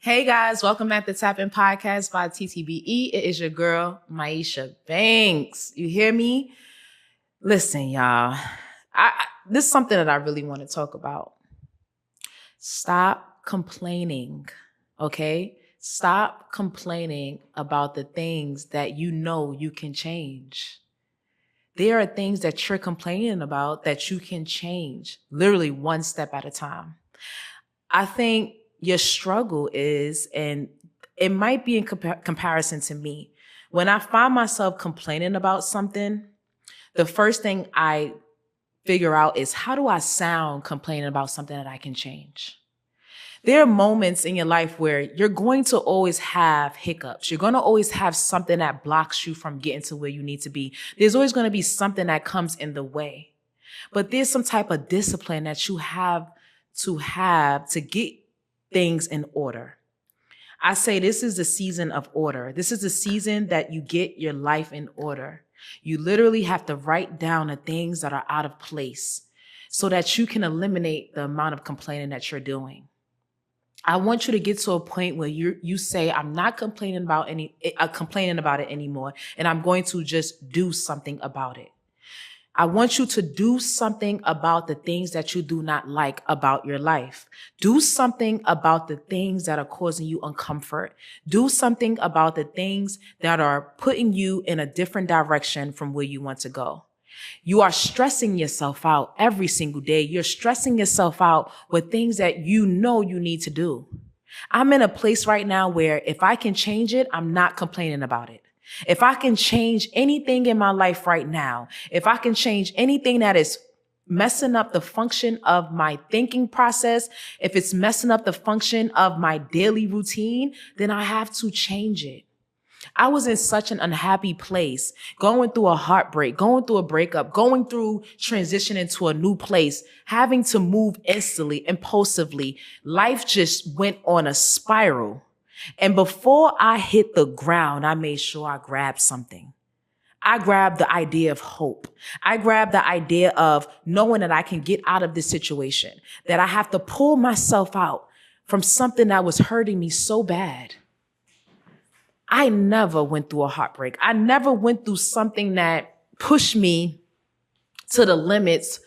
Hey guys, welcome back to Tap In Podcast by TTBE. It is your girl, Myesha Banks. You hear me? Listen, y'all. This is something that I really want to talk about. Stop complaining, okay? Stop complaining about the things that you know you can change. There are things that you're complaining about that you can change, literally one step at a time. I think your struggle is, and it might be in comparison to me, when I find myself complaining about something, the first thing I figure out is, how do I sound complaining about something that I can change? There are moments in your life where you're going to always have hiccups. You're going to always have something that blocks you from getting to where you need to be. There's always going to be something that comes in the way. But there's some type of discipline that you have to get things in order. I say this is the season of order. This is the season that you get your life in order. You literally have to write down the things that are out of place so that you can eliminate the amount of complaining that you're doing. I want you to get to a point where you say, I'm not complaining about it anymore, and I'm going to just do something about it. I want you to do something about the things that you do not like about your life. Do something about the things that are causing you uncomfort. Do something about the things that are putting you in a different direction from where you want to go. You are stressing yourself out every single day. You're stressing yourself out with things that you know you need to do. I'm in a place right now where if I can change it, I'm not complaining about it. If I can change anything in my life right now, if I can change anything that is messing up the function of my thinking process, if it's messing up the function of my daily routine, then I have to change it. I was in such an unhappy place, going through a heartbreak, going through a breakup, going through transitioning to a new place, having to move instantly, impulsively. Life just went on a spiral. And before I hit the ground, I made sure I grabbed something. I grabbed the idea of hope. I grabbed the idea of knowing that I can get out of this situation, that I have to pull myself out from something that was hurting me so bad. I never went through a heartbreak. I never went through something that pushed me to the limits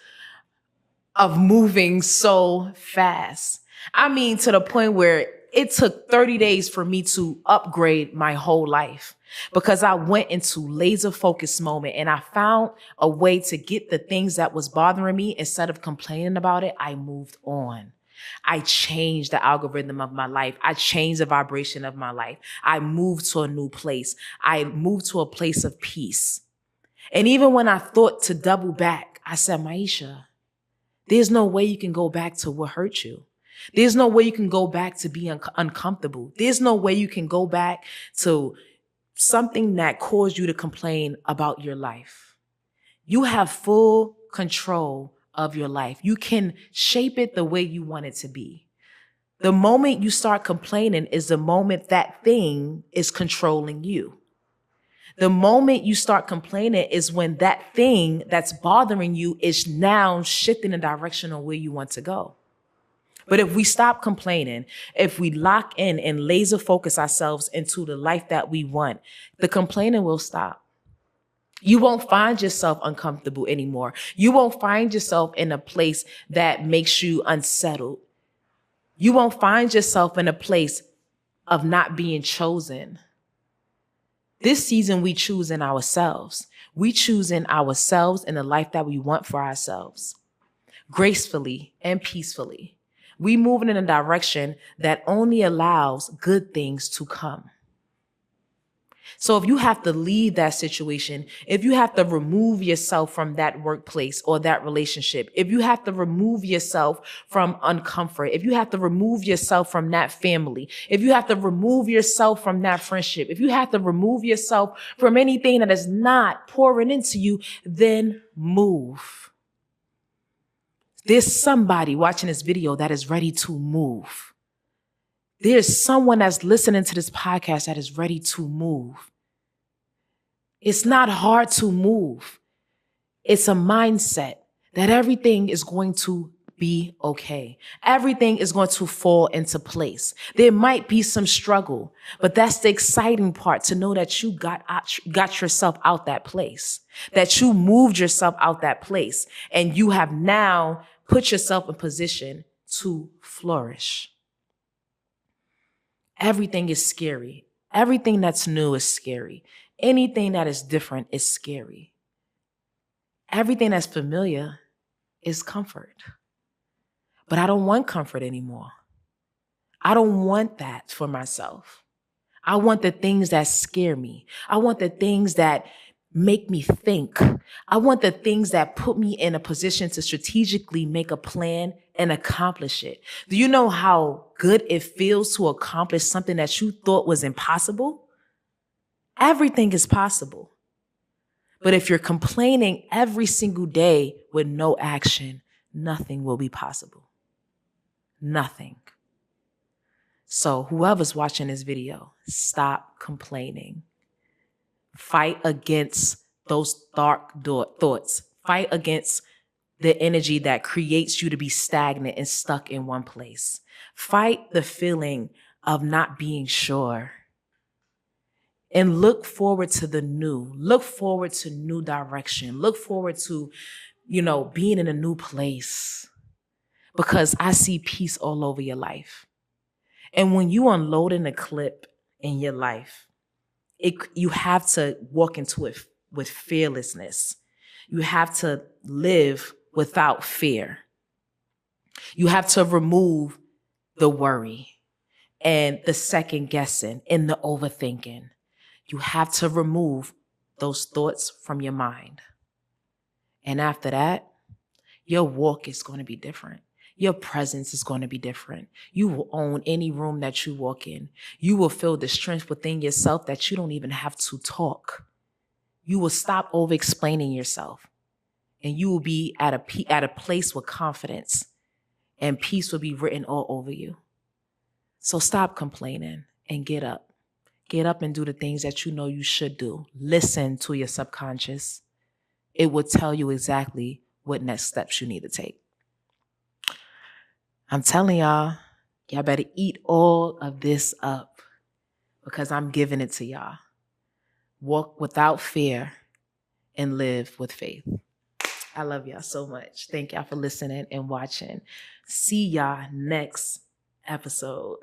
of moving so fast. I mean, to the point where it took 30 days for me to upgrade my whole life because I went into laser focus moment and I found a way to get the things that was bothering me. Instead of complaining about it, I moved on. I changed the algorithm of my life. I changed the vibration of my life. I moved to a new place. I moved to a place of peace. And even when I thought to double back, I said, Myesha, there's no way you can go back to what hurt you. There's no way you can go back to being uncomfortable. There's no way you can go back to something that caused you to complain about your life. You have full control of your life. You can shape it the way you want it to be. The moment you start complaining is the moment that thing is controlling you. The moment you start complaining is when that thing that's bothering you is now shifting the direction of where you want to go. But if we stop complaining, if we lock in and laser focus ourselves into the life that we want, the complaining will stop. You won't find yourself uncomfortable anymore. You won't find yourself in a place that makes you unsettled. You won't find yourself in a place of not being chosen. This season, we choose in ourselves. We choose in ourselves and the life that we want for ourselves, gracefully and peacefully. We moving in a direction that only allows good things to come. So if you have to leave that situation, if you have to remove yourself from that workplace or that relationship, if you have to remove yourself from uncomfort, if you have to remove yourself from that family, if you have to remove yourself from that friendship, if you have to remove yourself from anything that is not pouring into you, then move. There's somebody watching this video that is ready to move. There's someone that's listening to this podcast that is ready to move. It's not hard to move. It's a mindset that everything is going to be okay. Everything is going to fall into place. There might be some struggle, but that's the exciting part, to know that you got yourself out that place, that you moved yourself out that place, and you have now put yourself in position to flourish. Everything is scary. Everything that's new is scary. Anything that is different is scary. Everything that's familiar is comfort. But I don't want comfort anymore. I don't want that for myself. I want the things that scare me. I want the things that make me think. I want the things that put me in a position to strategically make a plan and accomplish it. Do you know how good it feels to accomplish something that you thought was impossible? Everything is possible. But if you're complaining every single day with no action, nothing will be possible. Nothing. So whoever's watching this video, stop complaining. Fight against those dark thoughts. Fight against the energy that creates you to be stagnant and stuck in one place. Fight the feeling of not being sure. And look forward to the new. Look forward to new direction. Look forward to, being in a new place. Because I see peace all over your life. And when you unloading a clip in your life, you have to walk into it with fearlessness. You have to live without fear. You have to remove the worry and the second guessing and the overthinking. You have to remove those thoughts from your mind. And after that, your walk is going to be different. Your presence is going to be different. You will own any room that you walk in. You will feel the strength within yourself that you don't even have to talk. You will stop over-explaining yourself. And you will be at a place with confidence. And peace will be written all over you. So stop complaining and get up. Get up and do the things that you know you should do. Listen to your subconscious. It will tell you exactly what next steps you need to take. I'm telling y'all better eat all of this up because I'm giving it to y'all. Walk without fear and live with faith. I love y'all so much. Thank y'all for listening and watching. See y'all next episode.